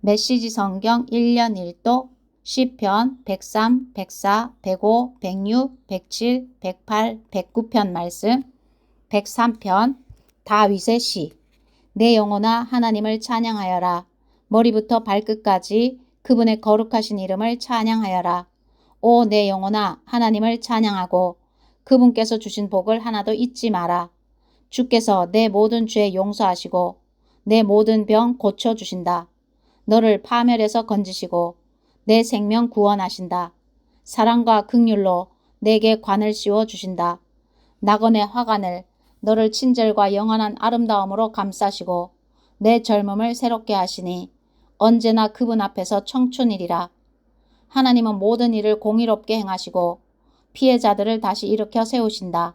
메시지 성경 1년 1독 시편 103, 104, 105, 106, 107, 108, 109편 말씀. 103편 다윗의 시. 내 영혼아 하나님을 찬양하여라. 머리부터 발끝까지 그분의 거룩하신 이름을 찬양하여라. 오 내 영혼아 하나님을 찬양하고 그분께서 주신 복을 하나도 잊지 마라. 주께서 내 모든 죄 용서하시고 내 모든 병 고쳐주신다. 너를 파멸에서 건지시고 내 생명 구원하신다. 사랑과 긍휼로 내게 관을 씌워 주신다. 낙원의 화관을 너를 친절과 영원한 아름다움으로 감싸시고 내 젊음을 새롭게 하시니 언제나 그분 앞에서 청춘이리라. 하나님은 모든 일을 공의롭게 행하시고 피해자들을 다시 일으켜 세우신다.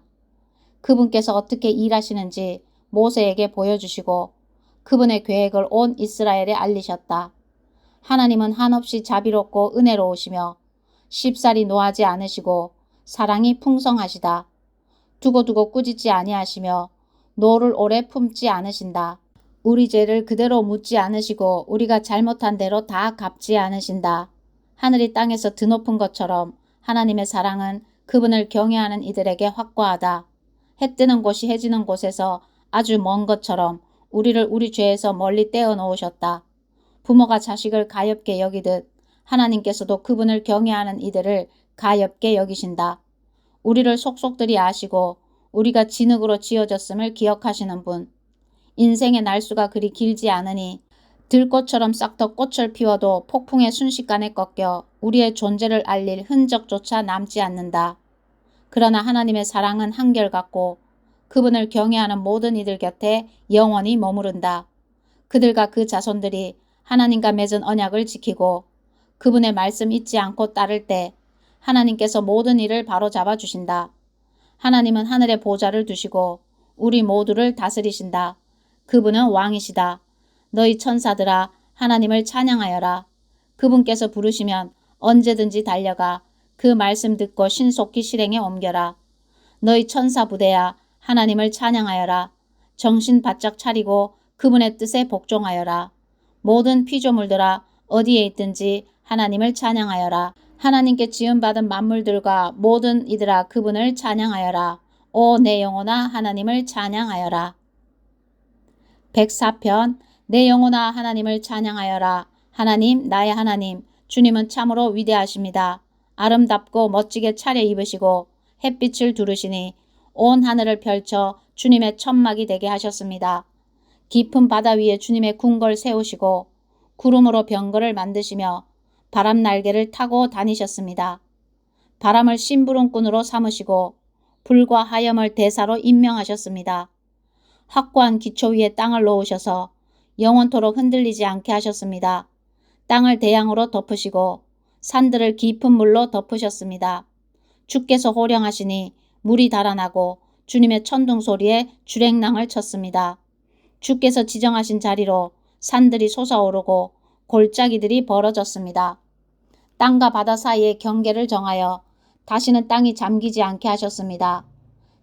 그분께서 어떻게 일하시는지 모세에게 보여주시고 그분의 계획을 온 이스라엘에 알리셨다. 하나님은 한없이 자비롭고 은혜로우시며 쉽사리 노하지 않으시고 사랑이 풍성하시다. 두고두고 꾸짖지 아니하시며 노를 오래 품지 않으신다. 우리 죄를 그대로 묻지 않으시고 우리가 잘못한 대로 다 갚지 않으신다. 하늘이 땅에서 드높은 것처럼 하나님의 사랑은 그분을 경외하는 이들에게 확고하다. 해 뜨는 곳이 해지는 곳에서 아주 먼 것처럼 우리를 우리 죄에서 멀리 떼어 놓으셨다. 부모가 자식을 가엾게 여기듯 하나님께서도 그분을 경외하는 이들을 가엾게 여기신다. 우리를 속속들이 아시고 우리가 진흙으로 지어졌음을 기억하시는 분. 인생의 날수가 그리 길지 않으니 들꽃처럼 싹터 꽃을 피워도 폭풍의 순식간에 꺾여 우리의 존재를 알릴 흔적조차 남지 않는다. 그러나 하나님의 사랑은 한결같고 그분을 경외하는 모든 이들 곁에 영원히 머무른다. 그들과 그 자손들이 하나님과 맺은 언약을 지키고 그분의 말씀 잊지 않고 따를 때 하나님께서 모든 일을 바로잡아 주신다. 하나님은 하늘에 보좌를 두시고 우리 모두를 다스리신다. 그분은 왕이시다. 너희 천사들아 하나님을 찬양하여라. 그분께서 부르시면 언제든지 달려가 그 말씀 듣고 신속히 실행에 옮겨라. 너희 천사 부대야 하나님을 찬양하여라. 정신 바짝 차리고 그분의 뜻에 복종하여라. 모든 피조물들아 어디에 있든지 하나님을 찬양하여라. 하나님께 지음받은 만물들과 모든 이들아 그분을 찬양하여라. 오 내 영혼아 하나님을 찬양하여라. 104편 내 영혼아 하나님을 찬양하여라. 하나님 나의 하나님 주님은 참으로 위대하십니다. 아름답고 멋지게 차려입으시고 햇빛을 두르시니 온 하늘을 펼쳐 주님의 천막이 되게 하셨습니다. 깊은 바다 위에 주님의 궁궐 세우시고 구름으로 병거를 만드시며 바람 날개를 타고 다니셨습니다. 바람을 심부름꾼으로 삼으시고 불과 하염을 대사로 임명하셨습니다. 확고한 기초 위에 땅을 놓으셔서 영원토록 흔들리지 않게 하셨습니다. 땅을 대양으로 덮으시고 산들을 깊은 물로 덮으셨습니다. 주께서 호령하시니 물이 달아나고 주님의 천둥 소리에 주랭랑을 쳤습니다. 주께서 지정하신 자리로 산들이 솟아오르고 골짜기들이 벌어졌습니다. 땅과 바다 사이에 경계를 정하여 다시는 땅이 잠기지 않게 하셨습니다.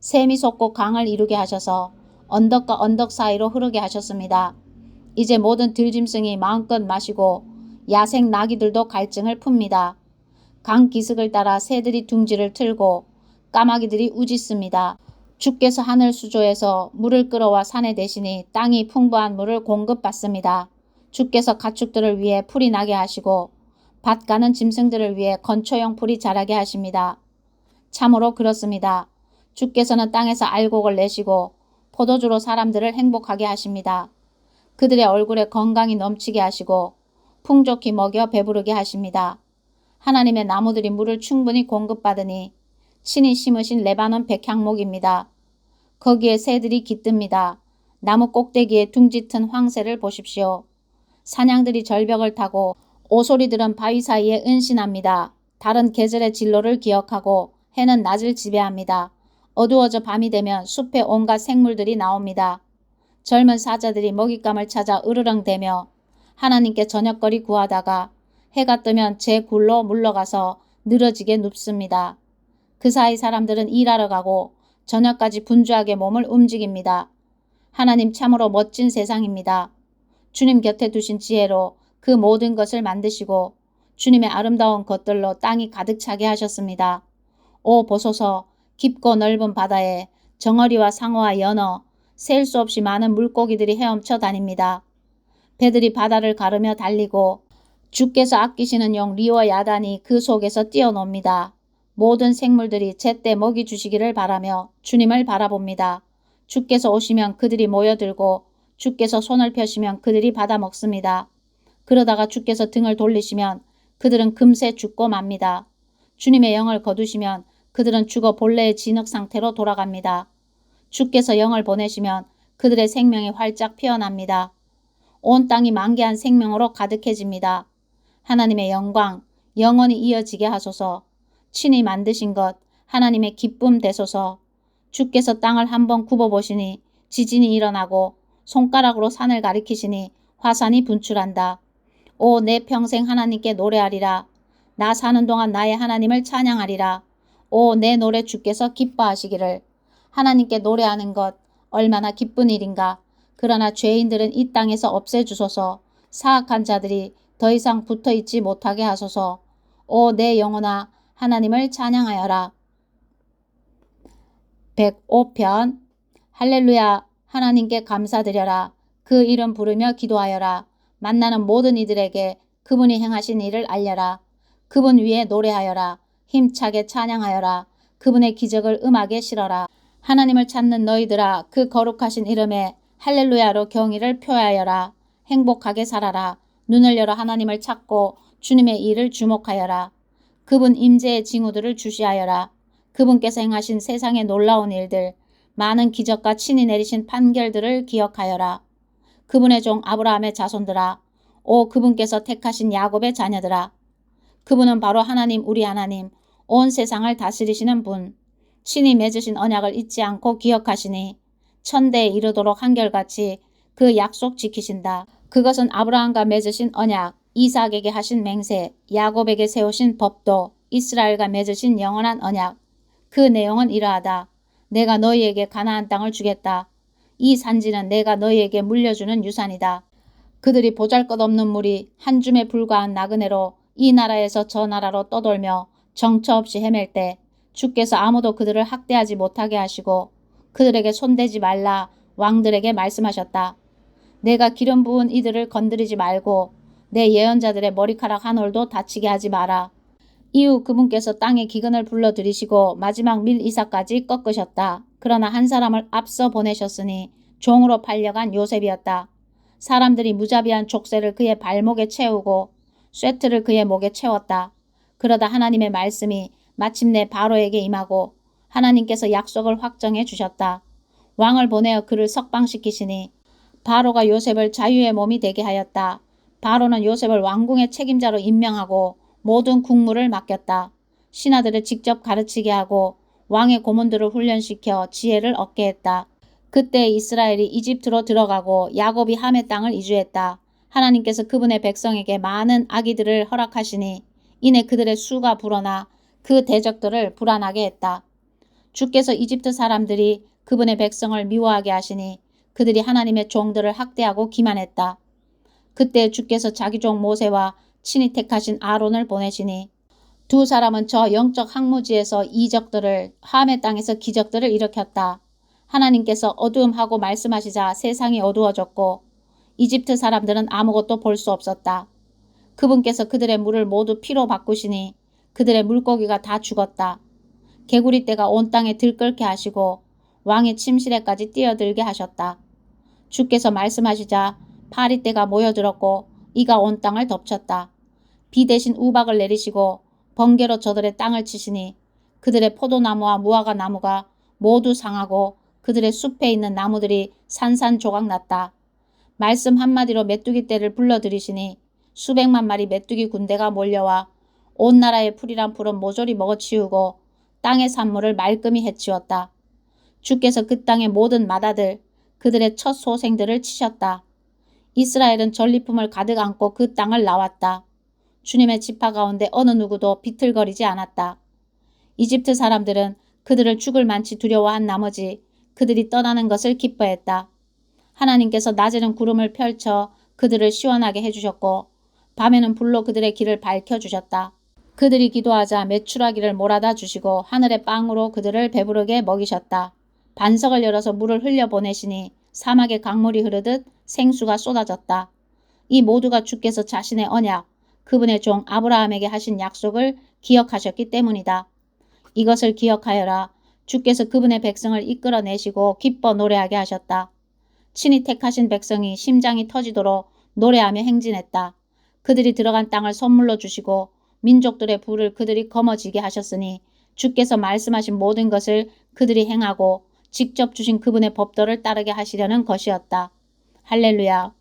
샘이 솟고 강을 이루게 하셔서 언덕과 언덕 사이로 흐르게 하셨습니다. 이제 모든 들짐승이 마음껏 마시고 야생 나귀들도 갈증을 풉니다. 강 기슭을 따라 새들이 둥지를 틀고 까마귀들이 우짖습니다. 주께서 하늘 수조에서 물을 끌어와 산에 대시니 땅이 풍부한 물을 공급받습니다. 주께서 가축들을 위해 풀이 나게 하시고 밭 가는 짐승들을 위해 건초용 풀이 자라게 하십니다. 참으로 그렇습니다. 주께서는 땅에서 알곡을 내시고 포도주로 사람들을 행복하게 하십니다. 그들의 얼굴에 건강이 넘치게 하시고 풍족히 먹여 배부르게 하십니다. 하나님의 나무들이 물을 충분히 공급받으니 친히 심으신 레바논 백향목입니다. 거기에 새들이 깃듭니다. 나무 꼭대기에 둥지 튼 황새를 보십시오. 사냥들이 절벽을 타고 오소리들은 바위 사이에 은신합니다. 달은 계절의 진로를 기억하고 해는 낮을 지배합니다. 어두워져 밤이 되면 숲에 온갖 생물들이 나옵니다. 젊은 사자들이 먹잇감을 찾아 으르렁대며 하나님께 저녁거리 구하다가 해가 뜨면 제 굴로 물러가서 늘어지게 눕습니다. 그 사이 사람들은 일하러 가고 저녁까지 분주하게 몸을 움직입니다. 하나님 참으로 멋진 세상입니다. 주님 곁에 두신 지혜로 그 모든 것을 만드시고 주님의 아름다운 것들로 땅이 가득 차게 하셨습니다. 오 보소서, 깊고 넓은 바다에 정어리와 상어와 연어, 셀 수 없이 많은 물고기들이 헤엄쳐 다닙니다. 배들이 바다를 가르며 달리고 주께서 아끼시는 용 리와 야단이 그 속에서 뛰어놉니다. 모든 생물들이 제때 먹이 주시기를 바라며 주님을 바라봅니다. 주께서 오시면 그들이 모여들고 주께서 손을 펴시면 그들이 받아 먹습니다. 그러다가 주께서 등을 돌리시면 그들은 금세 죽고 맙니다. 주님의 영을 거두시면 그들은 죽어 본래의 진흙 상태로 돌아갑니다. 주께서 영을 보내시면 그들의 생명이 활짝 피어납니다. 온 땅이 만개한 생명으로 가득해집니다. 하나님의 영광 영원히 이어지게 하소서. 친히 만드신 것 하나님의 기쁨 되소서. 주께서 땅을 한번 굽어보시니 지진이 일어나고 손가락으로 산을 가리키시니 화산이 분출한다. 오 내 평생 하나님께 노래하리라. 나 사는 동안 나의 하나님을 찬양하리라. 오 내 노래 주께서 기뻐하시기를. 하나님께 노래하는 것 얼마나 기쁜 일인가. 그러나 죄인들은 이 땅에서 없애주소서. 사악한 자들이 더 이상 붙어있지 못하게 하소서. 오 내 영혼아 하나님을 찬양하여라. 105편 할렐루야. 하나님께 감사드려라. 그 이름 부르며 기도하여라. 만나는 모든 이들에게 그분이 행하신 일을 알려라. 그분 위에 노래하여라. 힘차게 찬양하여라. 그분의 기적을 음악에 실어라. 하나님을 찾는 너희들아 그 거룩하신 이름에 할렐루야로 경의를 표하여라. 행복하게 살아라. 눈을 열어 하나님을 찾고 주님의 일을 주목하여라. 그분 임재의 징후들을 주시하여라. 그분께서 행하신 세상의 놀라운 일들, 많은 기적과 친히 내리신 판결들을 기억하여라. 그분의 종 아브라함의 자손들아, 오 그분께서 택하신 야곱의 자녀들아. 그분은 바로 하나님 우리 하나님, 온 세상을 다스리시는 분. 친히 맺으신 언약을 잊지 않고 기억하시니 천대에 이르도록 한결같이 그 약속 지키신다. 그것은 아브라함과 맺으신 언약, 이삭에게 하신 맹세, 야곱에게 세우신 법도, 이스라엘과 맺으신 영원한 언약. 그 내용은 이러하다. 내가 너희에게 가나안 땅을 주겠다. 이 산지는 내가 너희에게 물려주는 유산이다. 그들이 보잘것없는 무리 한 줌에 불과한 나그네로 이 나라에서 저 나라로 떠돌며 정처 없이 헤맬 때 주께서 아무도 그들을 학대하지 못하게 하시고 그들에게 손대지 말라 왕들에게 말씀하셨다. 내가 기름 부은 이들을 건드리지 말고 내 예언자들의 머리카락 한 올도 다치게 하지 마라. 이후 그분께서 땅의 기근을 불러들이시고 마지막 밀 이삭까지 꺾으셨다. 그러나 한 사람을 앞서 보내셨으니 종으로 팔려간 요셉이었다. 사람들이 무자비한 족쇄를 그의 발목에 채우고 쇠틀을 그의 목에 채웠다. 그러다 하나님의 말씀이 마침내 바로에게 임하고 하나님께서 약속을 확정해 주셨다. 왕을 보내어 그를 석방시키시니 바로가 요셉을 자유의 몸이 되게 하였다. 바로는 요셉을 왕궁의 책임자로 임명하고 모든 국무를 맡겼다. 신하들을 직접 가르치게 하고 왕의 고문들을 훈련시켜 지혜를 얻게 했다. 그때 이스라엘이 이집트로 들어가고 야곱이 함의 땅을 이주했다. 하나님께서 그분의 백성에게 많은 아기들을 허락하시니 이내 그들의 수가 불어나 그 대적들을 불안하게 했다. 주께서 이집트 사람들이 그분의 백성을 미워하게 하시니 그들이 하나님의 종들을 학대하고 기만했다. 그때 주께서 자기 종 모세와 친히 택하신 아론을 보내시니 두 사람은 저 영적 항무지에서 이적들을 함의 땅에서 기적들을 일으켰다. 하나님께서 어두움하고 말씀하시자 세상이 어두워졌고 이집트 사람들은 아무것도 볼 수 없었다. 그분께서 그들의 물을 모두 피로 바꾸시니 그들의 물고기가 다 죽었다. 개구리떼가 온 땅에 들끓게 하시고 왕의 침실에까지 뛰어들게 하셨다. 주께서 말씀하시자 파리떼가 모여들었고 이가 온 땅을 덮쳤다. 비 대신 우박을 내리시고 번개로 저들의 땅을 치시니 그들의 포도나무와 무화과 나무가 모두 상하고 그들의 숲에 있는 나무들이 산산조각 났다. 말씀 한마디로 메뚜기 떼를 불러들이시니 수백만 마리 메뚜기 군대가 몰려와 온 나라의 풀이란 풀은 모조리 먹어치우고 땅의 산물을 말끔히 해치웠다. 주께서 그 땅의 모든 마다들 그들의 첫 소생들을 치셨다. 이스라엘은 전리품을 가득 안고 그 땅을 나왔다. 주님의 지파 가운데 어느 누구도 비틀거리지 않았다. 이집트 사람들은 그들을 죽을 만치 두려워한 나머지 그들이 떠나는 것을 기뻐했다. 하나님께서 낮에는 구름을 펼쳐 그들을 시원하게 해주셨고 밤에는 불로 그들의 길을 밝혀주셨다. 그들이 기도하자 메추라기를 몰아다 주시고 하늘의 빵으로 그들을 배부르게 먹이셨다. 반석을 열어서 물을 흘려보내시니 사막에 강물이 흐르듯 생수가 쏟아졌다. 이 모두가 주께서 자신의 언약, 그분의 종 아브라함에게 하신 약속을 기억하셨기 때문이다. 이것을 기억하여라. 주께서 그분의 백성을 이끌어내시고 기뻐 노래하게 하셨다. 친히 택하신 백성이 심장이 터지도록 노래하며 행진했다. 그들이 들어간 땅을 선물로 주시고 민족들의 부를 그들이 거머쥐게 하셨으니 주께서 말씀하신 모든 것을 그들이 행하고 직접 주신 그분의 법도를 따르게 하시려는 것이었다. 할렐루야.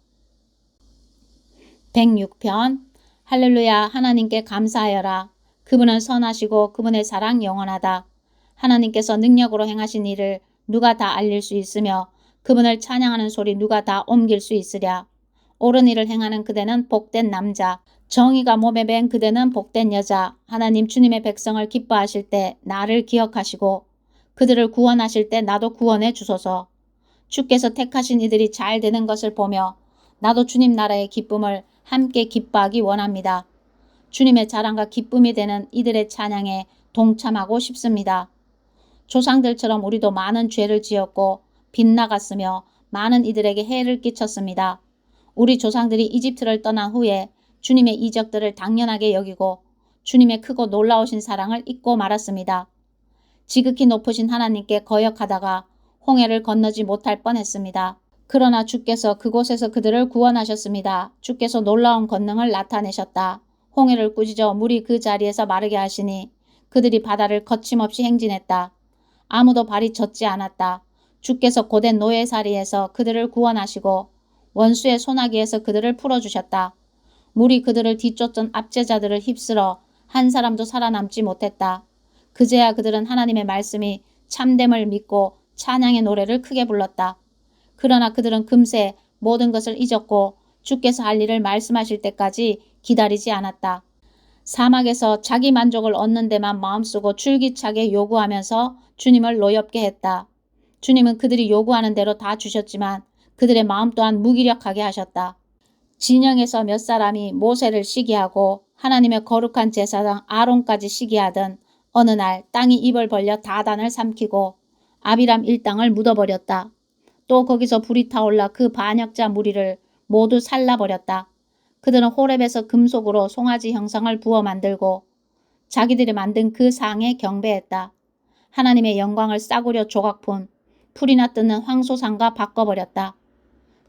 106편. 할렐루야. 하나님께 감사하여라. 그분은 선하시고 그분의 사랑 영원하다. 하나님께서 능력으로 행하신 일을 누가 다 알릴 수 있으며 그분을 찬양하는 소리 누가 다 옮길 수 있으랴. 옳은 일을 행하는 그대는 복된 남자, 정의가 몸에 밴 그대는 복된 여자. 하나님 주님의 백성을 기뻐하실 때 나를 기억하시고 그들을 구원하실 때 나도 구원해 주소서. 주께서 택하신 이들이 잘 되는 것을 보며 나도 주님 나라의 기쁨을 함께 기뻐하기 원합니다. 주님의 자랑과 기쁨이 되는 이들의 찬양에 동참하고 싶습니다. 조상들처럼 우리도 많은 죄를 지었고 빗나갔으며 많은 이들에게 해를 끼쳤습니다. 우리 조상들이 이집트를 떠난 후에 주님의 이적들을 당연하게 여기고 주님의 크고 놀라우신 사랑을 잊고 말았습니다. 지극히 높으신 하나님께 거역하다가 홍해를 건너지 못할 뻔했습니다. 그러나 주께서 그곳에서 그들을 구원하셨습니다. 주께서 놀라운 권능을 나타내셨다. 홍해를 꾸짖어 물이 그 자리에서 마르게 하시니 그들이 바다를 거침없이 행진했다. 아무도 발이 젖지 않았다. 주께서 고된 노예살이에서 그들을 구원하시고 원수의 소나기에서 그들을 풀어주셨다. 물이 그들을 뒤쫓던 압제자들을 휩쓸어 한 사람도 살아남지 못했다. 그제야 그들은 하나님의 말씀이 참됨을 믿고 찬양의 노래를 크게 불렀다. 그러나 그들은 금세 모든 것을 잊었고 주께서 할 일을 말씀하실 때까지 기다리지 않았다. 사막에서 자기 만족을 얻는 데만 마음쓰고 줄기차게 요구하면서 주님을 노엽게 했다. 주님은 그들이 요구하는 대로 다 주셨지만 그들의 마음 또한 무기력하게 하셨다. 진영에서 몇 사람이 모세를 시기하고 하나님의 거룩한 제사장 아론까지 시기하던 어느 날 땅이 입을 벌려 다단을 삼키고 아비람 일당을 묻어버렸다. 또 거기서 불이 타올라 그 반역자 무리를 모두 살라버렸다. 그들은 호렙에서 금속으로 송아지 형상을 부어 만들고 자기들이 만든 그 상에 경배했다. 하나님의 영광을 싸구려 조각푼 풀이나 뜯는 황소상과 바꿔버렸다.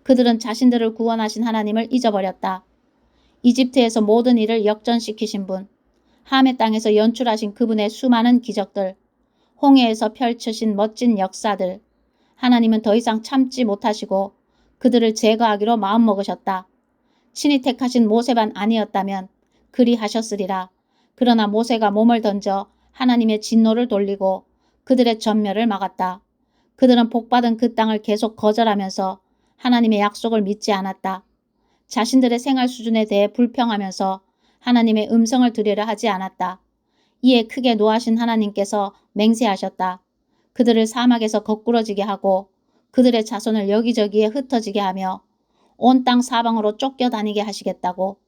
그들은 자신들을 구원하신 하나님을 잊어버렸다. 이집트에서 모든 일을 역전시키신 분, 함의 땅에서 연출하신 그분의 수많은 기적들, 홍해에서 펼치신 멋진 역사들, 하나님은 더 이상 참지 못하시고 그들을 제거하기로 마음먹으셨다. 친히 택하신 모세만 아니었다면 그리 하셨으리라. 그러나 모세가 몸을 던져 하나님의 진노를 돌리고 그들의 전멸을 막았다. 그들은 복받은 그 땅을 계속 거절하면서 하나님의 약속을 믿지 않았다. 자신들의 생활 수준에 대해 불평하면서 하나님의 음성을 들으려 하지 않았다. 이에 크게 노하신 하나님께서 맹세하셨다. 그들을 사막에서 거꾸러지게 하고 그들의 자손을 여기저기에 흩어지게 하며 온 땅 사방으로 쫓겨다니게 하시겠다고.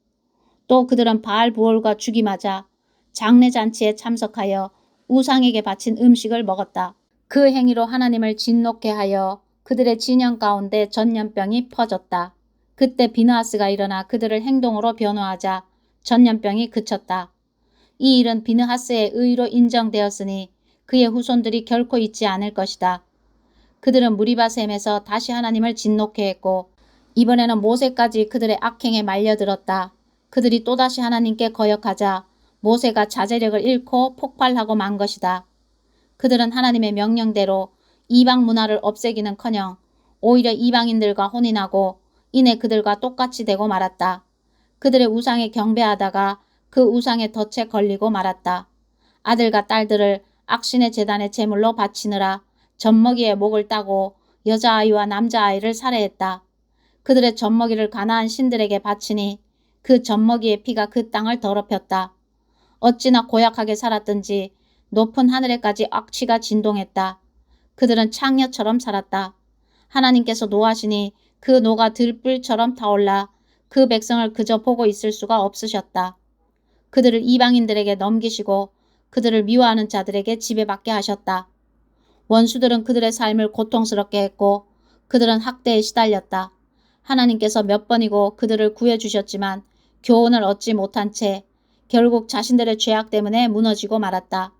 또 그들은 바알 부올과 죽임하자 장례잔치에 참석하여 우상에게 바친 음식을 먹었다. 그 행위로 하나님을 진노케 하여 그들의 진영 가운데 전염병이 퍼졌다. 그때 비느하스가 일어나 그들을 행동으로 변호하자 전염병이 그쳤다. 이 일은 비느하스의 의로 인정되었으니 그의 후손들이 결코 잊지 않을 것이다. 그들은 무리바셈에서 다시 하나님을 진노케 했고 이번에는 모세까지 그들의 악행에 말려들었다. 그들이 또다시 하나님께 거역하자 모세가 자제력을 잃고 폭발하고 만 것이다. 그들은 하나님의 명령대로 이방 문화를 없애기는커녕 오히려 이방인들과 혼인하고 이내 그들과 똑같이 되고 말았다. 그들의 우상에 경배하다가 그 우상의 덫에 걸리고 말았다. 아들과 딸들을 악신의 제단에 제물로 바치느라 젖먹이의 목을 따고 여자아이와 남자아이를 살해했다. 그들의 젖먹이를 가나안 신들에게 바치니 그 젖먹이의 피가 그 땅을 더럽혔다. 어찌나 고약하게 살았든지 높은 하늘에까지 악취가 진동했다. 그들은 창녀처럼 살았다. 하나님께서 노하시니 그 노가 들불처럼 타올라 그 백성을 그저 보고 있을 수가 없으셨다. 그들을 이방인들에게 넘기시고 그들을 미워하는 자들에게 지배받게 하셨다. 원수들은 그들의 삶을 고통스럽게 했고 그들은 학대에 시달렸다. 하나님께서 몇 번이고 그들을 구해주셨지만 교훈을 얻지 못한 채 결국 자신들의 죄악 때문에 무너지고 말았다.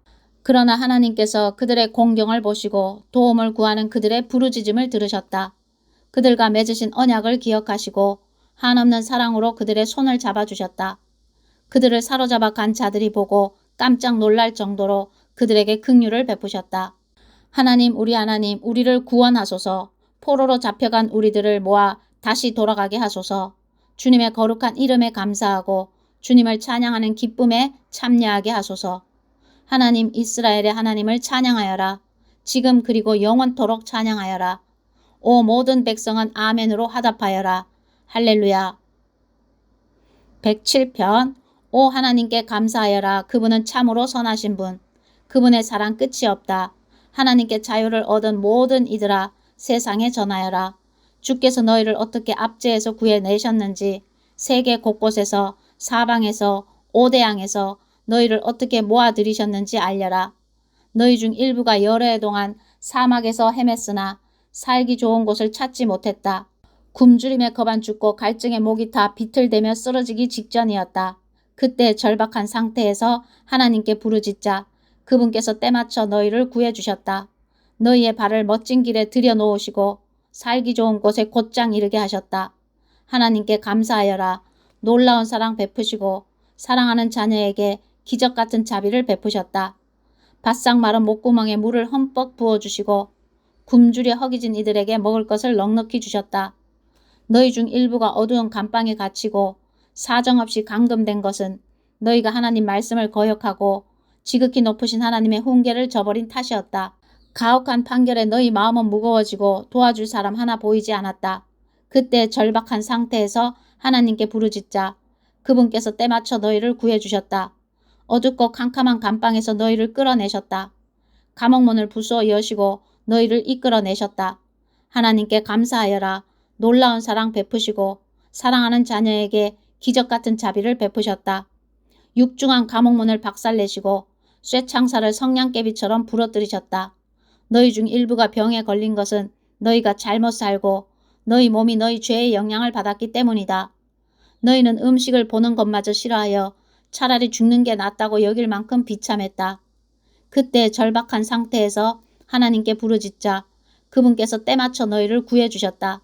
그러나 하나님께서 그들의 공경을 보시고 도움을 구하는 그들의 부르짖음을 들으셨다. 그들과 맺으신 언약을 기억하시고 한없는 사랑으로 그들의 손을 잡아주셨다. 그들을 사로잡아 간 자들이 보고 깜짝 놀랄 정도로 그들에게 긍휼을 베푸셨다. 하나님, 우리를 구원하소서. 포로로 잡혀간 우리들을 모아 다시 돌아가게 하소서. 주님의 거룩한 이름에 감사하고 주님을 찬양하는 기쁨에 참여하게 하소서. 하나님, 이스라엘의 하나님을 찬양하여라. 지금 그리고 영원토록 찬양하여라. 오 모든 백성은 아멘으로 화답하여라. 할렐루야. 107편. 오 하나님께 감사하여라. 그분은 참으로 선하신 분. 그분의 사랑 끝이 없다. 하나님께 자유를 얻은 모든 이들아 세상에 전하여라. 주께서 너희를 어떻게 압제에서 구해내셨는지 세계 곳곳에서 사방에서 오대양에서 너희를 어떻게 모아들이셨는지 알려라. 너희 중 일부가 여러 해 동안 사막에서 헤맸으나 살기 좋은 곳을 찾지 못했다. 굶주림에 겁안 죽고 갈증에 목이 타 비틀대며 쓰러지기 직전이었다. 그때 절박한 상태에서 하나님께 부르짖자 그분께서 때맞춰 너희를 구해주셨다. 너희의 발을 멋진 길에 들여놓으시고 살기 좋은 곳에 곧장 이르게 하셨다. 하나님께 감사하여라. 놀라운 사랑 베푸시고 사랑하는 자녀에게 기적같은 자비를 베푸셨다. 바싹 마른 목구멍에 물을 흠뻑 부어주시고 굶주려 허기진 이들에게 먹을 것을 넉넉히 주셨다. 너희 중 일부가 어두운 감방에 갇히고 사정없이 감금된 것은 너희가 하나님 말씀을 거역하고 지극히 높으신 하나님의 훈계를 저버린 탓이었다. 가혹한 판결에 너희 마음은 무거워지고 도와줄 사람 하나 보이지 않았다. 그때 절박한 상태에서 하나님께 부르짖자 그분께서 때맞춰 너희를 구해주셨다. 어둡고 캄캄한 감방에서 너희를 끌어내셨다. 감옥문을 부수어 여시고 너희를 이끌어내셨다. 하나님께 감사하여라. 놀라운 사랑 베푸시고 사랑하는 자녀에게 기적같은 자비를 베푸셨다. 육중한 감옥문을 박살내시고 쇠창살을 성냥개비처럼 부러뜨리셨다. 너희 중 일부가 병에 걸린 것은 너희가 잘못 살고 너희 몸이 너희 죄의 영향을 받았기 때문이다. 너희는 음식을 보는 것마저 싫어하여 차라리 죽는 게 낫다고 여길 만큼 비참했다. 그때 절박한 상태에서 하나님께 부르짖자 그분께서 때맞춰 너희를 구해주셨다.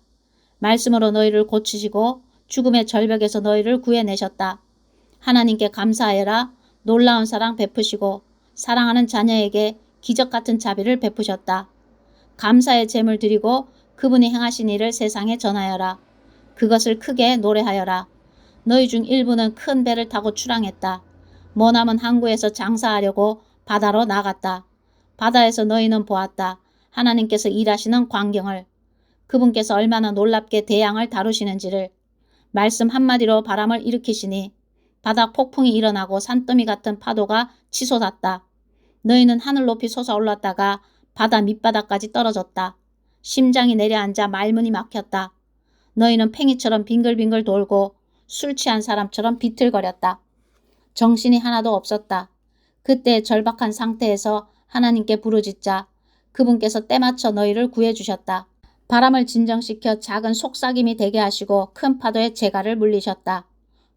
말씀으로 너희를 고치시고 죽음의 절벽에서 너희를 구해내셨다. 하나님께 감사하여라. 놀라운 사랑 베푸시고 사랑하는 자녀에게 기적같은 자비를 베푸셨다. 감사의 제물 드리고 그분이 행하신 일을 세상에 전하여라. 그것을 크게 노래하여라. 너희 중 일부는 큰 배를 타고 출항했다. 머나먼 항구에서 장사하려고 바다로 나갔다. 바다에서 너희는 보았다. 하나님께서 일하시는 광경을. 그분께서 얼마나 놀랍게 대양을 다루시는지를. 말씀 한마디로 바람을 일으키시니 바다 폭풍이 일어나고 산더미 같은 파도가 치솟았다. 너희는 하늘 높이 솟아올랐다가 바다 밑바닥까지 떨어졌다. 심장이 내려앉아 말문이 막혔다. 너희는 팽이처럼 빙글빙글 돌고 술 취한 사람처럼 비틀거렸다. 정신이 하나도 없었다. 그때 절박한 상태에서 하나님께 부르짖자 그분께서 때맞춰 너희를 구해주셨다. 바람을 진정시켜 작은 속삭임이 되게 하시고 큰 파도에 재갈을 물리셨다.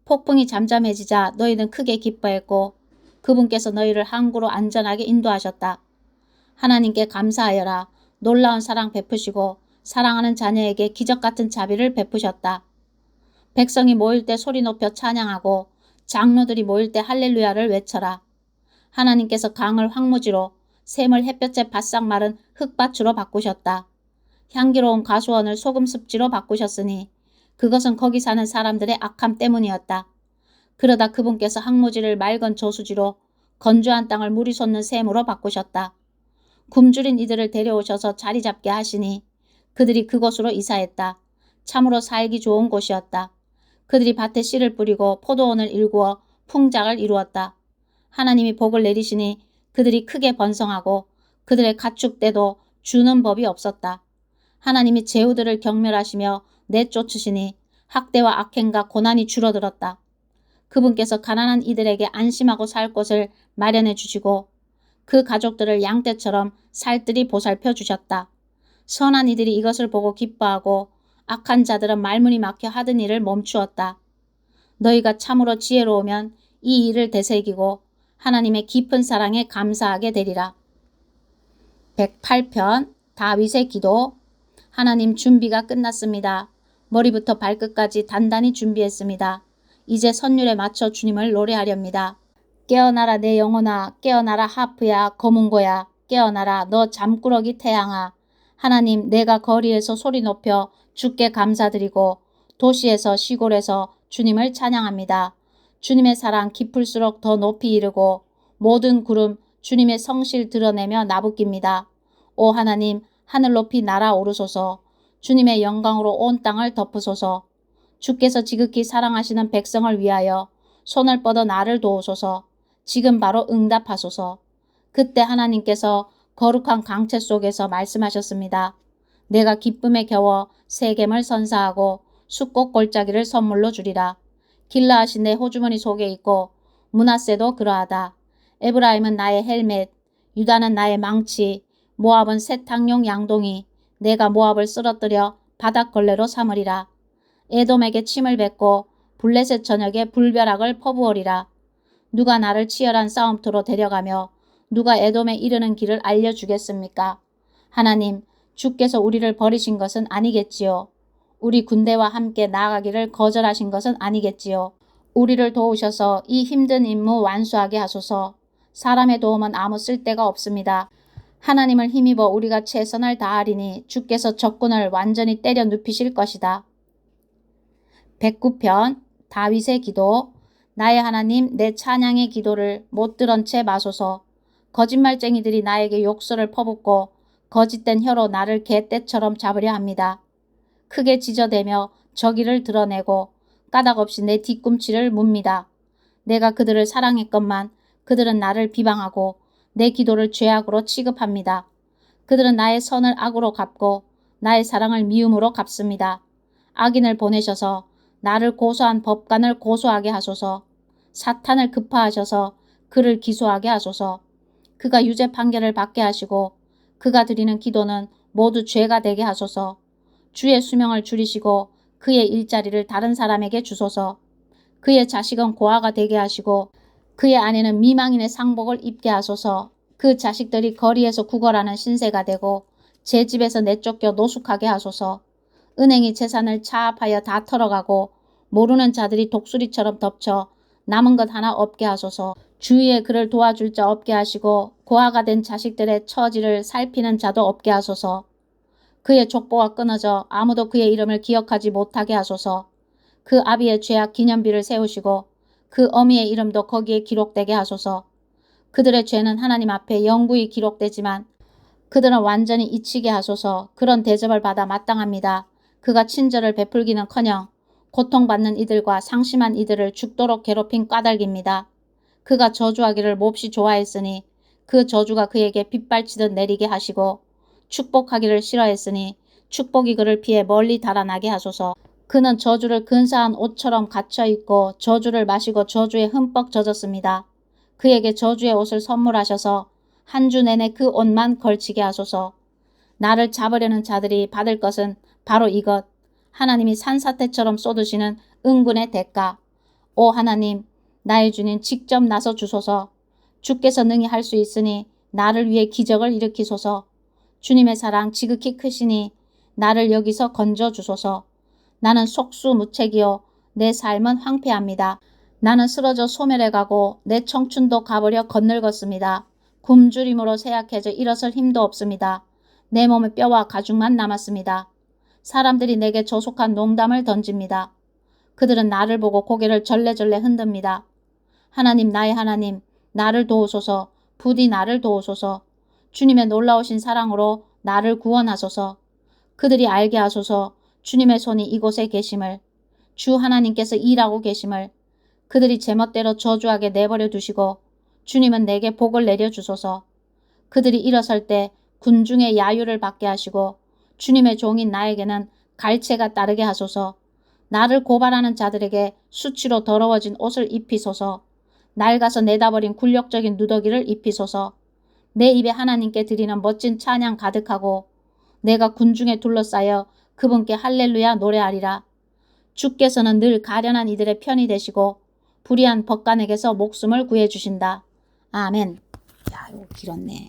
폭풍이 잠잠해지자 너희는 크게 기뻐했고 그분께서 너희를 항구로 안전하게 인도하셨다. 하나님께 감사하여라. 놀라운 사랑 베푸시고 사랑하는 자녀에게 기적같은 자비를 베푸셨다. 백성이 모일 때 소리 높여 찬양하고 장로들이 모일 때 할렐루야를 외쳐라. 하나님께서 강을 황무지로 샘을 햇볕에 바싹 마른 흙밭으로 바꾸셨다. 향기로운 가수원을 소금습지로 바꾸셨으니 그것은 거기 사는 사람들의 악함 때문이었다. 그러다 그분께서 항무지를 맑은 저수지로 건조한 땅을 물이 솟는 샘으로 바꾸셨다. 굶주린 이들을 데려오셔서 자리 잡게 하시니 그들이 그곳으로 이사했다. 참으로 살기 좋은 곳이었다. 그들이 밭에 씨를 뿌리고 포도원을 일구어 풍작을 이루었다. 하나님이 복을 내리시니 그들이 크게 번성하고 그들의 가축 때도 주는 법이 없었다. 하나님이 제후들을 경멸하시며 내쫓으시니 학대와 악행과 고난이 줄어들었다. 그분께서 가난한 이들에게 안심하고 살 곳을 마련해 주시고 그 가족들을 양떼처럼 살뜰히 보살펴 주셨다. 선한 이들이 이것을 보고 기뻐하고 악한 자들은 말문이 막혀 하던 일을 멈추었다. 너희가 참으로 지혜로우면 이 일을 되새기고 하나님의 깊은 사랑에 감사하게 되리라. 108편 다윗의 기도. 하나님, 준비가 끝났습니다. 머리부터 발끝까지 단단히 준비했습니다. 이제 선율에 맞춰 주님을 노래하렵니다. 깨어나라 내 영혼아, 깨어나라 하프야 거문고야, 깨어나라 너 잠꾸러기 태양아. 하나님, 내가 거리에서 소리 높여 주께 감사드리고 도시에서 시골에서 주님을 찬양합니다. 주님의 사랑 깊을수록 더 높이 이르고 모든 구름 주님의 성실 드러내며 나부낍니다. 오 하나님, 하늘 높이 날아오르소서. 주님의 영광으로 온 땅을 덮으소서. 주께서 지극히 사랑하시는 백성을 위하여 손을 뻗어 나를 도우소서. 지금 바로 응답하소서. 그때 하나님께서 거룩한 강채 속에서 말씀하셨습니다. 내가 기쁨에 겨워 세겜을 선사하고 숫꽃 골짜기를 선물로 주리라. 길라앗이 내 호주머니 속에 있고 므낫세도 그러하다. 에브라임은 나의 헬멧, 유다는 나의 망치, 모압은 세탕용 양동이, 내가 모압을 쓰러뜨려 바닥걸레로 삼으리라. 에돔에게 침을 뱉고 블레셋 전역에 불벼락을 퍼부으리라. 누가 나를 치열한 싸움터로 데려가며 누가 에돔에 이르는 길을 알려주겠습니까? 하나님, 주께서 우리를 버리신 것은 아니겠지요. 우리 군대와 함께 나아가기를 거절하신 것은 아니겠지요. 우리를 도우셔서 이 힘든 임무 완수하게 하소서. 사람의 도움은 아무 쓸데가 없습니다. 하나님을 힘입어 우리가 최선을 다하리니 주께서 적군을 완전히 때려 눕히실 것이다. 109편 다윗의 기도. 나의 하나님, 내 찬양의 기도를 못 들은 채 마소서. 거짓말쟁이들이 나에게 욕설을 퍼붓고 거짓된 혀로 나를 개떼처럼 잡으려 합니다. 크게 지저대며 저기를 드러내고 까닭없이 내 뒤꿈치를 묻니다. 내가 그들을 사랑했건만 그들은 나를 비방하고 내 기도를 죄악으로 취급합니다. 그들은 나의 선을 악으로 갚고 나의 사랑을 미움으로 갚습니다. 악인을 보내셔서 나를 고소한 법관을 고소하게 하소서. 사탄을 급파하셔서 그를 기소하게 하소서. 그가 유죄 판결을 받게 하시고 그가 드리는 기도는 모두 죄가 되게 하소서. 주의 수명을 줄이시고 그의 일자리를 다른 사람에게 주소서. 그의 자식은 고아가 되게 하시고 그의 아내는 미망인의 상복을 입게 하소서. 그 자식들이 거리에서 구걸하는 신세가 되고 제 집에서 내쫓겨 노숙하게 하소서. 은행이 재산을 차압하여 다 털어가고 모르는 자들이 독수리처럼 덮쳐 남은 것 하나 없게 하소서. 주위에 그를 도와줄 자 없게 하시고 고아가 된 자식들의 처지를 살피는 자도 없게 하소서. 그의 족보가 끊어져 아무도 그의 이름을 기억하지 못하게 하소서. 그 아비의 죄악 기념비를 세우시고 그 어미의 이름도 거기에 기록되게 하소서. 그들의 죄는 하나님 앞에 영구히 기록되지만 그들은 완전히 잊히게 하소서. 그런 대접을 받아 마땅합니다. 그가 친절을 베풀기는커녕 고통받는 이들과 상심한 이들을 죽도록 괴롭힌 까닭입니다. 그가 저주하기를 몹시 좋아했으니 그 저주가 그에게 빗발치듯 내리게 하시고 축복하기를 싫어했으니 축복이 그를 피해 멀리 달아나게 하소서. 그는 저주를 근사한 옷처럼 갇혀있고 저주를 마시고 저주에 흠뻑 젖었습니다. 그에게 저주의 옷을 선물하셔서 한 주 내내 그 옷만 걸치게 하소서. 나를 잡으려는 자들이 받을 것은 바로 이것. 하나님이 산사태처럼 쏟으시는 은군의 대가. 오 하나님, 나의 주님 직접 나서 주소서. 주께서 능히 할 수 있으니 나를 위해 기적을 일으키소서. 주님의 사랑 지극히 크시니 나를 여기서 건져 주소서. 나는 속수무책이요 내 삶은 황폐합니다. 나는 쓰러져 소멸해 가고 내 청춘도 가버려 거늘었습니다. 굶주림으로 쇠약해져 일어설 힘도 없습니다. 내 몸에 뼈와 가죽만 남았습니다. 사람들이 내게 조속한 농담을 던집니다. 그들은 나를 보고 고개를 절레절레 흔듭니다. 하나님, 나의 하나님, 나를 도우소서. 부디 나를 도우소서. 주님의 놀라우신 사랑으로 나를 구원하소서. 그들이 알게 하소서. 주님의 손이 이곳에 계심을, 주 하나님께서 일하고 계심을. 그들이 제멋대로 저주하게 내버려 두시고 주님은 내게 복을 내려주소서. 그들이 일어설 때 군중의 야유를 받게 하시고 주님의 종인 나에게는 갈채가 따르게 하소서. 나를 고발하는 자들에게 수치로 더러워진 옷을 입히소서. 낡아서 내다버린 굴욕적인 누더기를 입히소서. 내 입에 하나님께 드리는 멋진 찬양 가득하고 내가 군중에 둘러싸여 그분께 할렐루야 노래하리라. 주께서는 늘 가련한 이들의 편이 되시고 불의한 법관에게서 목숨을 구해주신다. 아멘. 야, 이거 길었네.